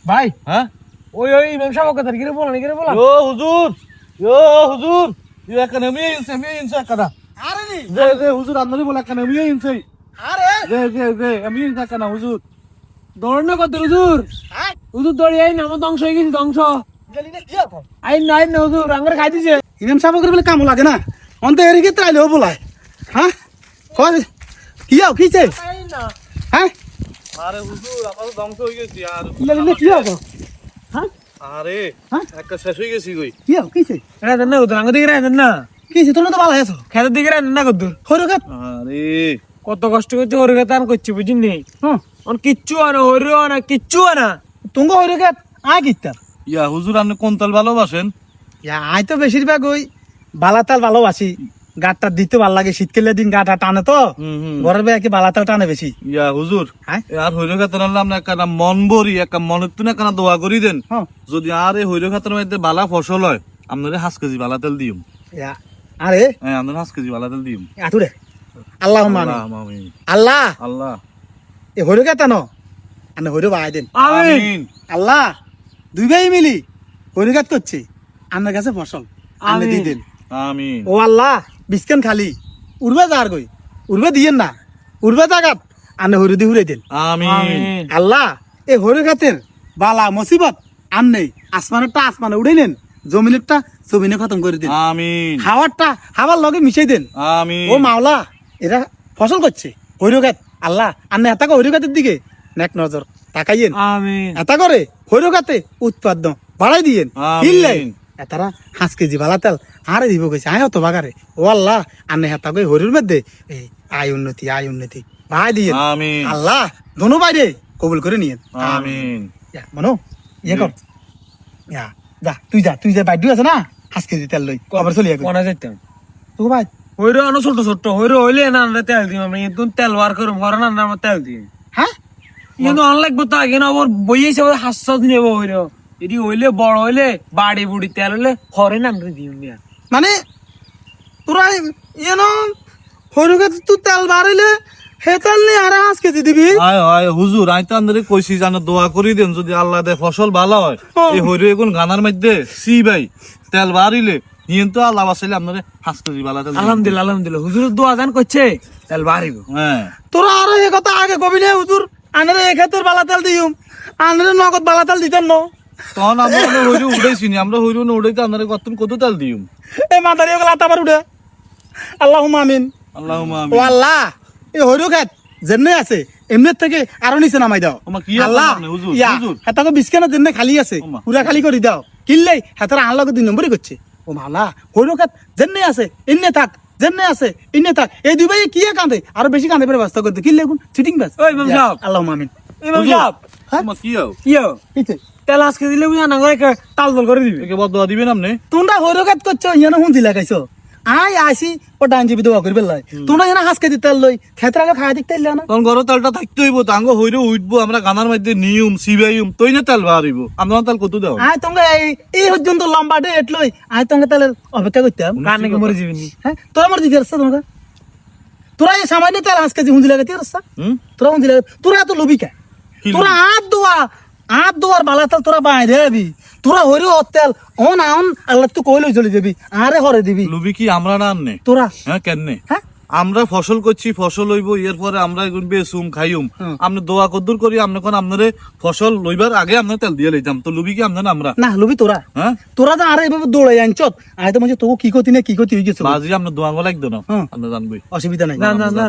ভাই হ্যাঁ ওই ইমাম সাহেব কথা কি রে বলা ও হুজুর ইউ একানে আমি ইনসে একানা আরে নি যে হুজুর আপনারে বলা একানে আমি ইনসে আরে যে আমি ইনসে একানা হুজুর দৌড় না কত হুজুর হুজুর দৌড়ি আই না আমার ধ্বংস হয়ে গেছে ধ্বংস আইন না হুজুর আঙ্গারে খাই দিছে ইমাম সাহেব করে বলে কাম লাগে না অন্তে এরিকে তাইলেও বলায় হ্যাঁ কয় কি আও কিছে আইন না হ্যাঁ আরে হুজুর আমার ধ্বংস হয়ে গেছি আর ইলে কি আও হ্যাঁ আরে হ্যাঁ? একটা শেষ হয়ে গেছি কই কি আও কিছে এটা দেন না হুজুর আঙ্গ দিকে দেন না কিছে তোমরা তো ভালো আছো খেতের দিকে দেন না কত হরকাত আরে কত কষ্ট করছে ওর কথা আমি করছি বুঝিনি হ্যাঁ অন কিচ্ছু আনা হইরো আনা কিচ্ছু আনা তুঙ্গ হরকাত আয় কিতাম ইয়া হুজুর আপনি কোন তাল ভালোবাসেন আয় তো বেশিরভাগ ওই বালাতাল ভালোবাসি গাটটা দিতে ভাল লাগে শীতকালের দিন গাটা টানে তো ঘরের বেড়ে বালাতাল টানে বেশি ইয়া হুজুর হ্যাঁ? আর হইল খাতার আপনি একটা মন ভরি একটা মনের তুনে একটা দোয়া করি দেন হ্যাঁ যদি আর এই হইল খাতার মধ্যে বালা ফসল হয় আপনারে 5 কেজি বালা তেল দিম আরে হ্যাঁ আপনার 5 কেজি বালা তেল দিম আতুরে আল্লাহ আমিন আল্লাহ আল্লাহ এ হরকাত ন আনে হইরো বাই দেন আমিন আল্লাহ দুই ভাই মিলি হরিঘাত করছে আমার কাছে ফসল আনে দিয়ে দেন আমিন ও আল্লাহ বিস্কান খালি উড়বে যার গই উড়বে দিয়েন না উড়বে জাগাত আনে হরি দি হুরে দেন আমিন আল্লাহ এই হরিঘাতের বালা মুসিবত আন নেই আসমানেরটা আসমানে উড়ে নেন জমিনেরটা জমিনে খতম করে দেন আমিন হাওয়ারটা হাওয়ার লগে মিশাই দেন আমিন ও মাওলা এরা ফসল করছে হরিঘাত আল্লাহ আন্নে এত হরিঘাতের দিকে নেক নজর তাকাইয়েন আমিন এটা করে হইরগাতে উৎপাদন বাড়াই দিয়েন আমিন। কিনলে এতারা 5 কেজি বালা তেল আরে দিব কইছে আয় তো বাগারে ও আল্লাহ আনে হেতা কই হরির মধ্যে এই আয় উন্নতি ভাই দিয়েন আমিন আল্লাহ দোনো বাইরে কবুল করে নিয়েন আমিন ইয়া মনো ইয়ে কর ইয়া তুই যা বাইডু আছে না 5 কেজি তেল লই আবার চলি আগে কোনা যাইতাম তো ভাই হইরো আনো ছোট হইরো হইলে না আমরা তেল দিই আমরা কিন্তু তেল বার করুম ঘরে না আমরা তেল দিই হ্যাঁ কিন্তু অন লাগবে তো আগে না আবার বইয়েছে হাস্য নেব হইরো এটি হইলে বড় হইলে বাড়ি বুড়ি তেল হইলে ঘরে না আমরা দিই মিয়া মানে তোরা ইয়েন হইরগাতে তুই তেল বাড়াইলে হে তেল নি আর 5 কেজি দিবি আয় আয় হুজুর আই তো আপনারে কইছি জানো দোয়া করি দেন যদি আল্লাহ দে ফসল ভালো হয় এই হইরে এখন গানার মধ্যে সি ভাই তেল বাড়িলে নিয়েন তো আল্লাহ বাসাইলে আপনারে 5 কেজি বালা তেল দিম। আলহামদুলিল্লাহ হুজুর দোয়া গান করছে তেল বাড়িব হ্যাঁ তোরা আরো এ কথা আগে কবি না হুজুর আনরে এক হাতের বালাতাল দিউম আনরে নগদ বালাতাল দিতেন ন তখন আমরা হইরে উড়াইছি নি আমরা হইরে না উড়াইতে আপনারে কত তেল দিম এই মাদারি ওগুলা আতাবার উঠে আল্লাহুম্মা আমিন আল্লাহুম্মা ও আমিন আল্লাহ এই হইরো খাত জেনে আছে এমনি থেকে আরো নিচে নামাই দাও ওমা কি আল্লাহ আপনি হুজুর ইয়া হুজুর হেতাকে বিস্কানা জেনে খালি আছে ওমা। পুরা খালি করে দাও কিনলেই হেতারা আনলকে 2 নম্বরই করছে ও মালা হইরো খাত জেনে আছে এনে থাক জেনে আছে এনে থাক এই দুই ভাই কি কাঁদে আরো বেশি কাঁদে পরে ব্যস্ত করতে কিনলে এখন চিটিং বাস ওই ইমাম সাহেব। আল্লাহুম্মা আমিন ইমাম সাহেব হ্যাঁ? ওমা কি আও ইয়ো কিছে তেল আজকে দিলে বুঝা না করে তাল বল করে দিবি একে বদয়া দিবেন আপনি তোমরা হইরগাত করছো ইয়ানো হুঁজি লাগাইছো আই আসি ও ডান জিবি দোয়া করবে লাই তোমরা ইয়ানা হাসকে দিতে লই ক্ষেত্রে আগে খাই দিতে না তখন ঘর তেলটা থাকতে হইব তো আঙ্গ হইরে উঠবো আমরা গানার মধ্যে নিয়ম সিবাইম তই না তেল বাড়িব আমরা তেল কত দাও আই তোমরা এই পর্যন্ত লম্বা ডেট লই আই তোমরা তাহলে অপেক্ষা করতাম কার নাকি মরে যাবিনি হ্যাঁ তোরা মর দিবি রাস্তা তোমরা তোরা এই সামান্য তেল হাসকে হুঁজি লাগাতে রাস্তা হুম তোরা হুঁজি লাগা তোরা এত লবি কে কি তোরা হাত দোয়ার বালা তেল তোরা বাইরে যাবি তোরা হইরে ও তেল অন আল্লাহ তো কইলই চলে যাবি আরে হরে দিবি লুবি কি আমরা না আননে তোরা হ্যাঁ কেননে হ্যাঁ আমরা ফসল করছি ফসল হইব এর পরে আমরা এখন বেসুম খাইম হুম। আপনি দোয়া কদ্দুর করি আপনি কোন আপনারে ফসল লইবার আগে আপনার তেল দিয়ে লইতাম তো লুবি কি আপনার আমরা না লবি তোরা হ্যাঁ তোরা তো আরে এভাবে দৌড়াই আনছত আয় তো মানে তোকে কি ক্ষতি না কি ক্ষতি হয়ে গেছে বাজি আপনার দোয়া লাগতো না হুম। আপনি জানবই অসুবিধা নাই না